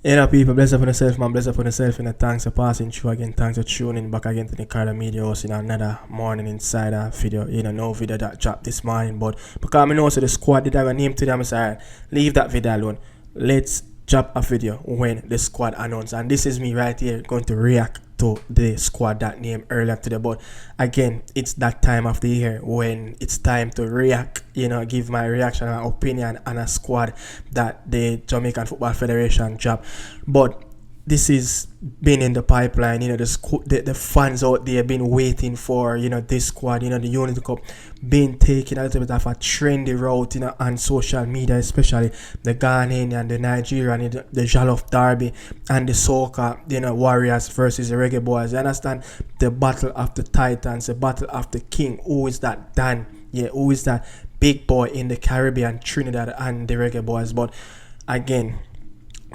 People, bless up on yourself, man. Bless up on yourself. Thanks for passing through again. Thanks for tuning back again to the Nicardo Media House in another morning insider video. No video that dropped this morning, but because I know so the squad did have a name to them, so leave that video alone. Let's drop a video when the squad announced, and this is me right here going to react to the squad that name earlier today. But again, it's that time of the year when it's time to react, give my reaction and opinion on a squad that the Jamaican Football Federation dropped. But this is been in the pipeline, the fans out there been waiting for, this squad, the Unity Cup been taking a little bit of a trendy route, on social media, especially the Ghanaian and the Nigerian, the Jollof Derby and the Soca, Warriors versus the Reggae Boys. You understand? The battle of the Titans, the battle of the King. Who is that Dan? Yeah, who is that big boy in the Caribbean, Trinidad and the Reggae Boys? But again,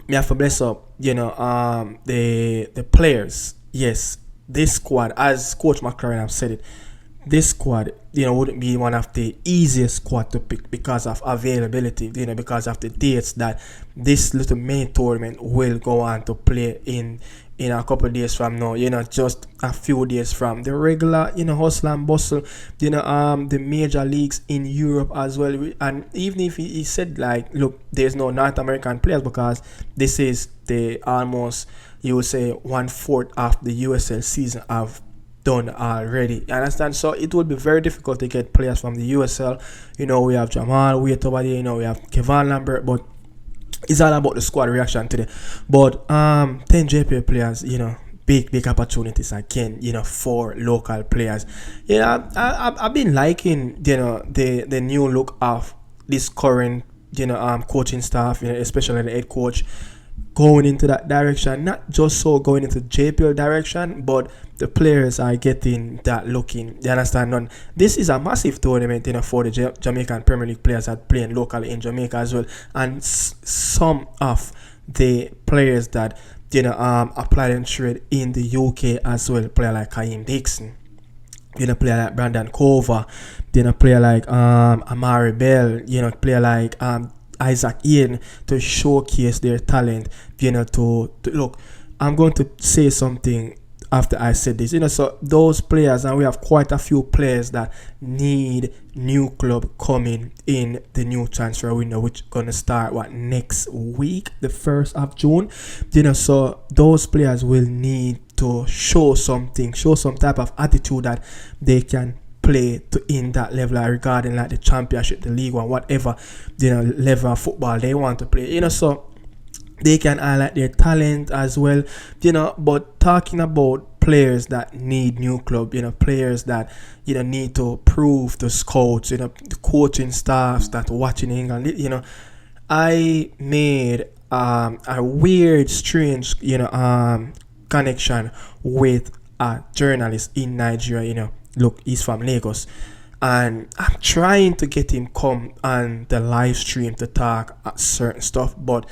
me have to bless up, the players. Yes, this squad, as Coach McLaren have said it, this squad, wouldn't be one of the easiest squad to pick because of availability, because of the dates that this little main tournament will go on to play in a couple of days from now, just a few days from the regular, hustle and bustle, the major leagues in Europe as well. And even if he said, like, look, there's no North American players because this is the almost, you would say, 1/4 of the USL season have done already. You understand? So it will be very difficult to get players from the USL. We have Jamal, we have Kevin Lambert, but it's all about the squad reaction today. But 10 JPA players, big opportunities again, for local players. I've been liking, the new look of this current, coaching staff, especially the head coach, going into that direction. Not just so going into JPL direction, but the players are getting that looking. You understand? And this is a massive tournament, for the Jamaican Premier League players that playing locally in Jamaica as well. And some of the players that applied and trade in the UK as well, player like Kaim Dixon, player like Brandon Cover, player like Amari Bell, player like Isaac Hayden, to showcase their talent, to look. I'm going to say something after I said this, so those players, and we have quite a few players that need new club coming in the new transfer window, which gonna start next week, the 1st of June. So those players will need to show some type of attitude that they can play to in that level, regarding like the championship, the league, or whatever level of football they want to play. So they can highlight their talent as well. But talking about players that need new club, players that need to prove to scouts, the coaching staffs that watching England. I made a weird, strange, connection with a journalist in Nigeria. Look, he's from Lagos, and I'm trying to get him come on the live stream to talk certain stuff. But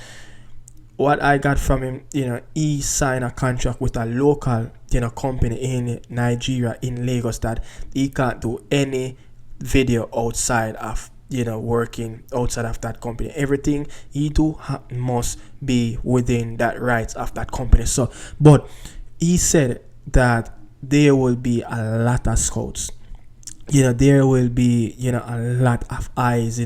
what I got from him, he signed a contract with a local, company in Nigeria, in Lagos, that he can't do any video outside of, working outside of that company. Everything he do must be within that rights of that company. So, but he said that there will be a lot of scouts, there will be, a lot of eyes,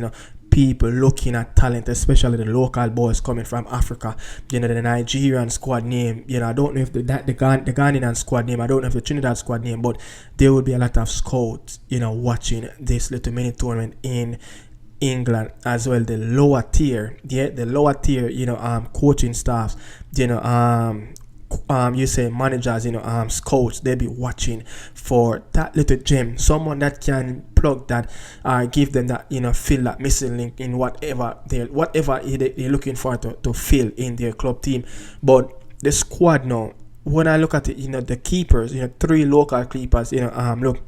people looking at talent, especially the local boys coming from Africa. The Nigerian squad name, I don't know if the Ghanaian squad name, I don't know if the Trinidad squad name, but there will be a lot of scouts, watching this little mini tournament in England as well. The lower tier, coaching staffs, you say managers, scouts, they be watching for that little gem, someone that can plug that, give them that, fill that missing link in whatever they're looking for to fill in their club team. But the squad now, when I look at it, the keepers, 3 local keepers, look,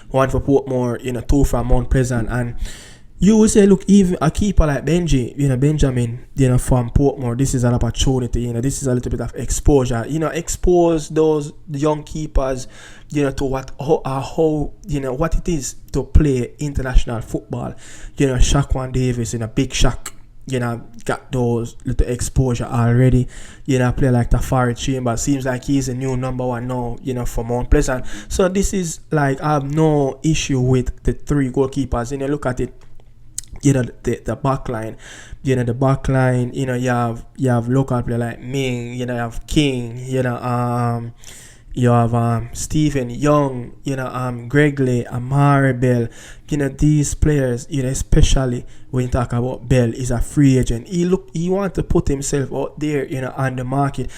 1 for Portmore, 2 from Mount Pleasant, and you will say, look, even a keeper like Benjamin, from Portmore, this is an opportunity, this is a little bit of exposure, expose those young keepers, to what it is to play international football. Shaquan Davis, Big Shaq, got those little exposure already. Play like Tafari Chamber. Seems like he's a new number one now, for Mount Pleasant. So this is like, I have no issue with the 3 goalkeepers. Look at it. The back line. The back line, you have local player like Ming, you have King, you have Stephen Young, Gregley, Amari Bell. These players, especially when you talk about Bell, is a free agent. He want to put himself out there, on the market.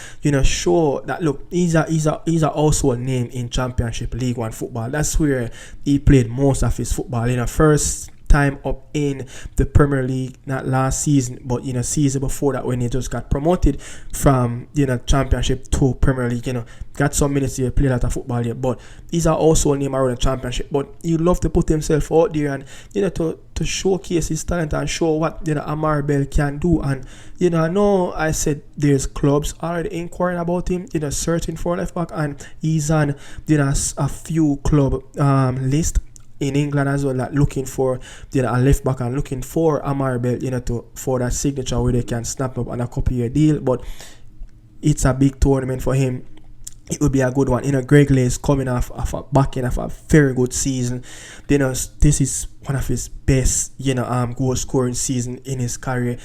Show that look, he's a household name in Championship League One football. That's where he played most of his football. First time up in the Premier League, not last season, but season before that, when he just got promoted from Championship to Premier League. Got some minutes here, play a lot of football here, but he's also a name around the Championship. But he love to put himself out there and to showcase his talent and show what Amari Bell can do. And I know I said there's clubs already inquiring about him, searching for a left back, and he's on a few club list in England as well, like looking for a left back and looking for Amari Bell, for that signature where they can snap up on a couple-year deal. But it's a big tournament for him. It would be a good one. Gregley is coming off a back end of a very good season. This is one of his best, goal scoring season in his career.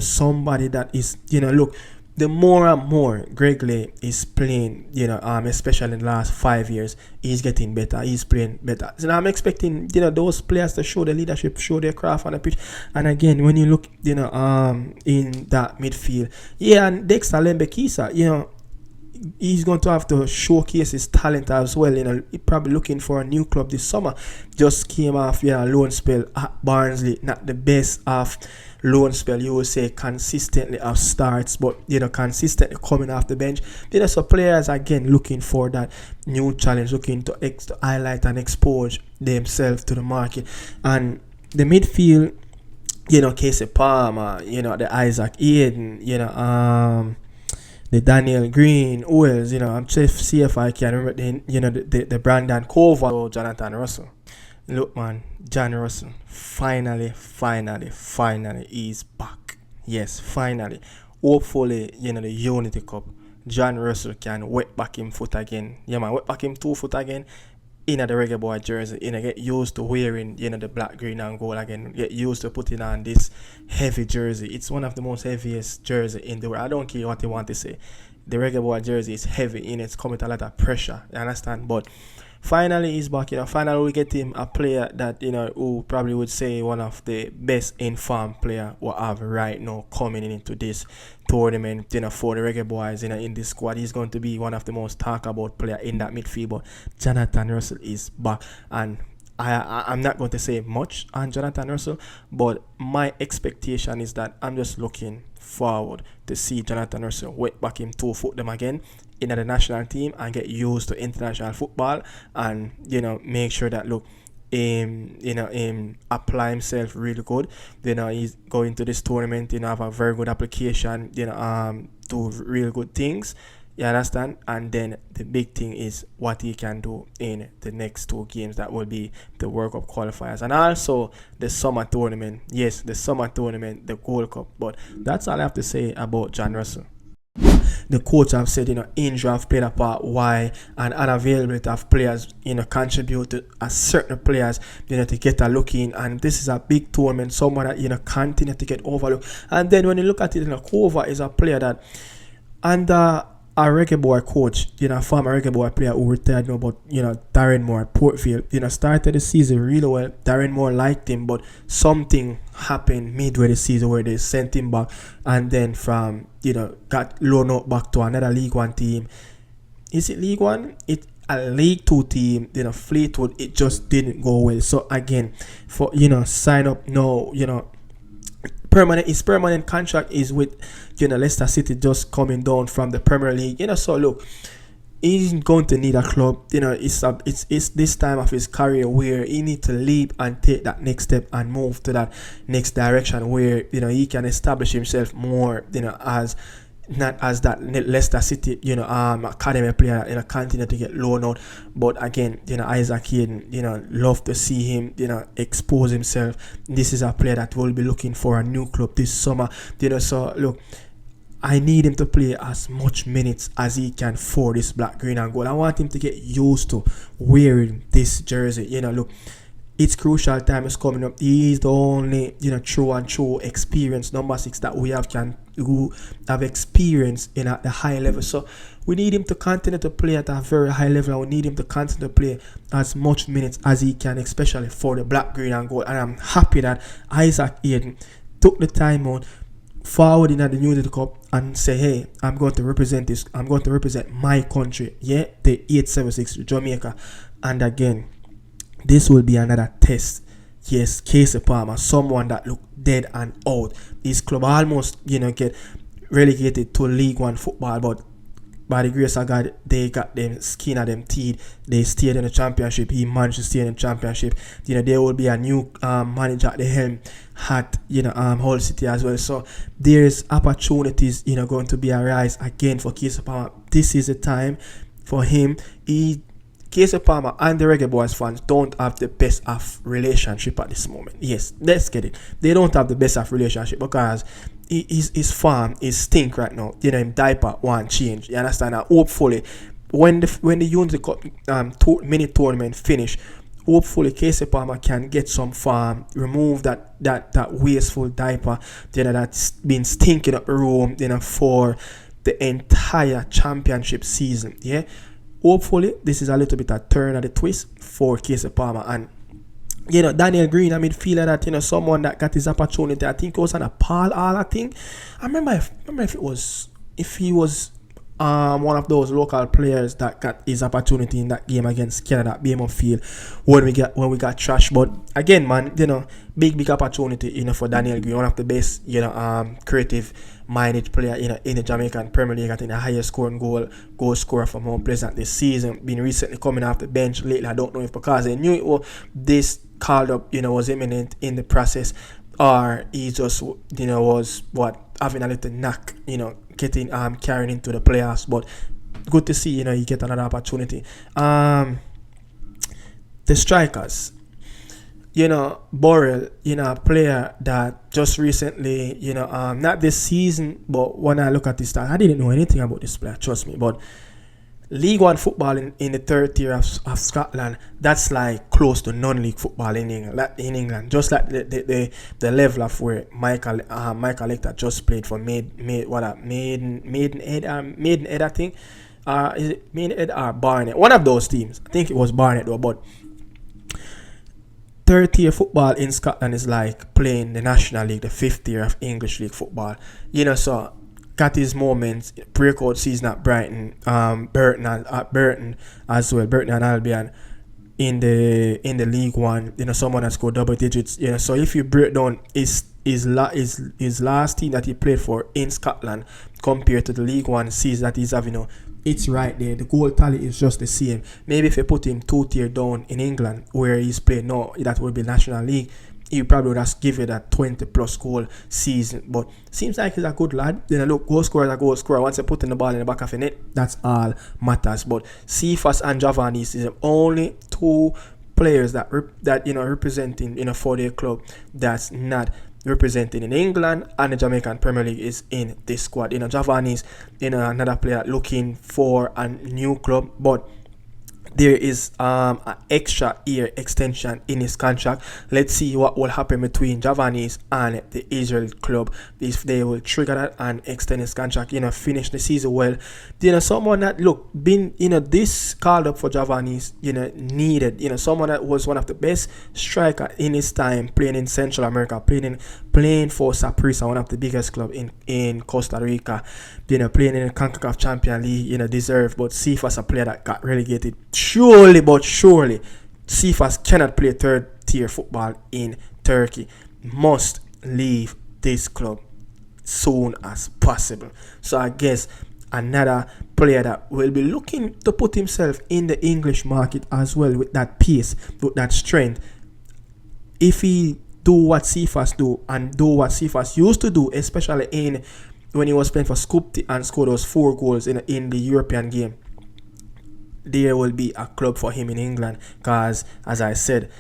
Somebody that is, look, the more and more Gregley is playing, especially in the last 5 years, he's getting better. He's playing better. So I'm expecting, those players to show their leadership, show their craft on the pitch. And again, when you look, in that midfield, and Dexter Lembekisa, he's going to have to showcase his talent as well. He's probably looking for a new club this summer. Just came off a loan spell at Barnsley. Not the best of loan spell, you would say, consistently of starts, but consistently coming off the bench. So players again looking for that new challenge, looking to highlight and expose themselves to the market. And the midfield, Casey Palmer, the Isaac Hayden, the Daniel Green, Wells, I'm trying to see if I can remember the Brandon Cover, or Jonathan Russell. Look, man, John Russell finally is back. Yes, finally. Hopefully, the Unity Cup, John Russell can wet back him foot again. Yeah, man, wet back him 2 foot again. The Reggae Boy jersey, get used to wearing, the black, green, and gold again. Get used to putting on this heavy jersey. It's one of the most heaviest jersey in the world. I don't care what you want to say. The Reggae Boy jersey is heavy, it's coming with a lot of pressure. You understand? But finally, he's back. Finally, we get him a player that who probably would say one of the best informed player we have right now coming into this tournament. For the Reggae Boys, in this squad, he's going to be one of the most talked about player in that midfield. But Jonathan Russell is back, and I'm not going to say much on Jonathan Russell, but my expectation is that I'm just looking forward to see Jonathan Russell wet back him 2 foot them again in the national team and get used to international football, and make sure that look apply himself really good. He's going to this tournament, have a very good application, do real good things. You understand? And then the big thing is what he can do in the next 2 games. That will be the World Cup qualifiers and also the summer tournament. Yes, the summer tournament, the Gold Cup. But that's all I have to say about John Russell. The coach have said, injury have played a part, why, and unavailability of players, contribute to certain players, to get a look in. And this is a big tournament, someone that, continue to get overlooked. And then when you look at it, Kova is a player that under a Reggae Boy coach, former Reggae Boy player who retired now, but, Darren Moore at Portfield, started the season really well. Darren Moore liked him, but something happened midway the season where they sent him back, and then from, got loaned out back to another League One team. Is it League One? It's a League 2 team, Fleetwood. It just didn't go well. So again, for, sign up now, his permanent contract is with Leicester City, just coming down from the Premier League. So look, he's going to need a club. It's this time of his career where he needs to leap and take that next step and move to that next direction where he can establish himself more as not as that Leicester City, academy player, continue to get loaned out. But again, Isaac Hayden, love to see him, expose himself. This is a player that will be looking for a new club this summer, so look, I need him to play as much minutes as he can for this black, green and gold. I want him to get used to wearing this jersey. Look, it's crucial time is coming up. He's the only, true and true experienced number 6 that we have who have experience at the high level. So we need him to continue to play at a very high level, and we need him to continue to play as much minutes as he can, especially for the black, green and gold. And I'm happy that Isaac Hayden took the time out forward in the New Year Cup and say, hey, I'm going to represent this. I'm going to represent my country. Yeah, the 876 Jamaica. And again, this will be another test. Yes, Casey Palmer, someone that looked dead and out. His club almost, get relegated to League One football, but by the grace of God, they got them skin of them teeth. They stayed in the championship. He managed to stay in the championship. There will be a new manager at the helm at Hull City as well. So there's opportunities going to be a rise again for Casey Palmer. This is the time for him. Casey Palmer and the Reggae Boys fans don't have the best of relationship at this moment. Yes, let's get it. They don't have the best of relationship because his farm is stink right now. Him diaper want change. You understand? And hopefully, when the Unity Cup mini tournament finish, hopefully Casey Palmer can get some farm, remove that wasteful diaper that's been stinking up the room for the entire championship season. Yeah. Hopefully, this is a little bit a turn of the twist for Casey Palmer. And, Daniel Green, a midfielder that, someone that got his opportunity. I think it was on a Paul Hall, I think. I remember if he was one of those local players that got his opportunity in that game against Canada at BMO Field when we got trashed. But again, man, big opportunity, for Daniel Green, one of the best, creative minded player in the Jamaican Premier League. I think the highest scoring goal scorer from Mount Pleasant this season. Been recently coming off the bench lately. I don't know if because they knew this called up, was imminent in the process, or he just, was having a little knack, getting carrying into the playoffs. But good to see, you get another opportunity. The strikers. Borrell, a player that just recently, not this season, but when I look at this stat, I didn't know anything about this player, trust me. But League One football in the third tier of Scotland, that's like close to non-league football in England. Just like the level of where Michael Lecter just played for Maidenhead, I think. Is it Maidenhead or Barnet? One of those teams. I think it was Barnet though, but third tier football in Scotland is like playing the National League, the fifth tier of English League football. So got his moments, breakout season at Brighton, Burton as well, Burton and Albion in the League One. Someone that scored double digits. So if you break down his last team that he played for in Scotland compared to the League One season that he's having, it's right there. The goal tally is just the same. Maybe if you put him 2 tier down in England where he's played, that would be National League, he probably would just give you that 20 plus goal season. But seems like he's a good lad. Look, goal scorer is a goal scorer. Once you put in the ball in the back of the net, that's all matters. But Cephas and Javon is the only 2 players that representing for their club that's not representing in England, and the Jamaican Premier League is in this squad. Javon is another player looking for a new club, but there is an extra year extension in his contract. Let's see what will happen between Javanese and the Israel club, if they will trigger that and extend his contract, finish the season well. Someone that this called up for Javanese, needed, someone that was one of the best striker in his time playing in Central America, playing for Saprissa, one of the biggest club in Costa Rica, playing in the CONCACAF Champions League, deserved. But Cephas, a player that got relegated. Surely Cephas cannot play third tier football in Turkey. Must leave this club soon as possible. So I guess another player that will be looking to put himself in the English market as well, with that pace, with that strength. If he do what Cephas do and do what Cephas used to do, especially in when he was playing for Skopje and scored those 4 goals in the European game, there will be a club for him in England. Because, as I said,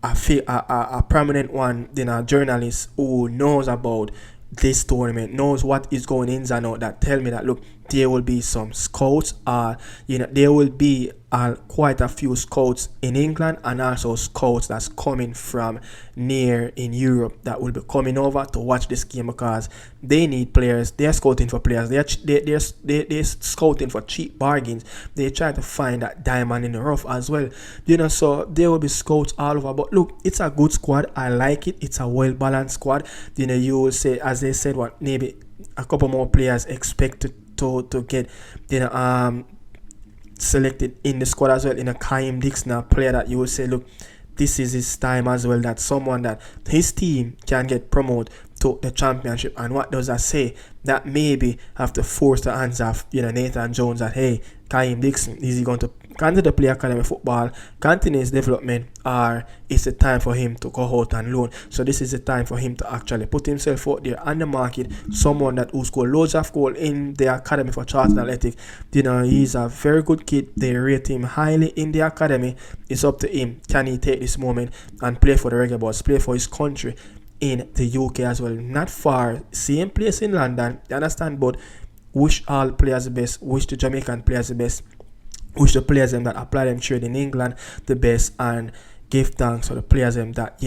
a prominent one, a journalist who knows about this tournament, knows what is going in and out, that tell me that, look, there will be some scouts, there will be quite a few scouts in England, and also scouts that's coming from near in Europe that will be coming over to watch this game, because they need players. They're scouting for players. They're scouting for cheap bargains. They try to find that diamond in the rough as well. So there will be scouts all over. But look, it's a good squad. I like it. It's a well-balanced squad. You will say, as they said, what, maybe a couple more players expected to get selected in the squad as well. Kyle Dixon, a player that you will say, look, this is his time as well, that someone that his team can get promoted to the championship. And what does that say? That maybe have to force the hands of Nathan Jones, that hey, Kyle Dixon, is he going to continue to play academy football, continue his development, or is it time for him to go out and loan? So this is the time for him to actually put himself out there on the market. Someone that who scored loads of goals in the academy for Charlton Athletic. He's a very good kid. They rate him highly in the academy. It's up to him. Can he take this moment and play for the REGGAE BOYZ, play for his country in the UK as well? Not far, same place in London, you understand? But wish all players the best, wish the Jamaican players the best, wish the players them that apply them trade in England the best, and give thanks for the players them that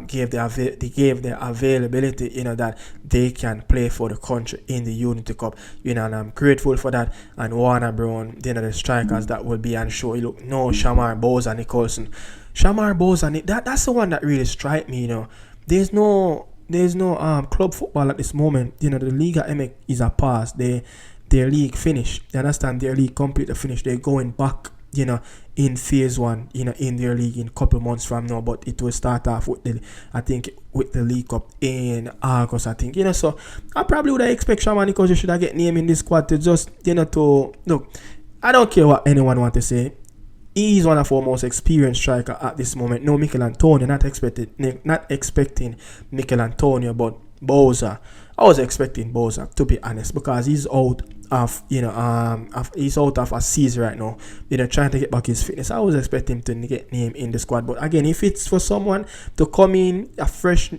gave their availability, that they can play for the country in the Unity Cup, and I'm grateful for that. And Warner Brown, the strikers that will be on show. Look, no Shamar Bowser Nicholson, that's the one that really strike me. There's no club football at this moment. The Liga MX is a pass. Their league finished. You understand? Their league completely finished. They're going back, in phase 1, in their league in a couple months from now. But it will start off with the League Cup in August, I think. So I probably would expect Shaman because you should have get named in this squad to just, to look. I don't care what anyone want to say. He's one of our most experienced striker at this moment. No Mikel Antonio, not expecting Mikel Antonio, but Bowser. I was expecting Bowser, to be honest, because he's out of he's out of a season right now. Trying to get back his fitness. I was expecting him to get named in the squad, but again, if it's for someone to come in, a fresh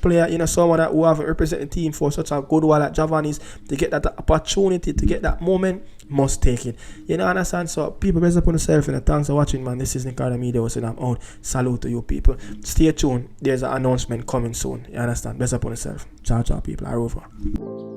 player, someone that who haven't represented the team for such a good while like Javon is, to get that opportunity, to get that moment, must take it. Understand? So people, best upon yourself, and thanks for watching, man. This is Nicardo Media House, and I'm out. Salute to you people. Stay tuned. There's an announcement coming soon. You understand? Best upon yourself. Ciao, people. I'm over.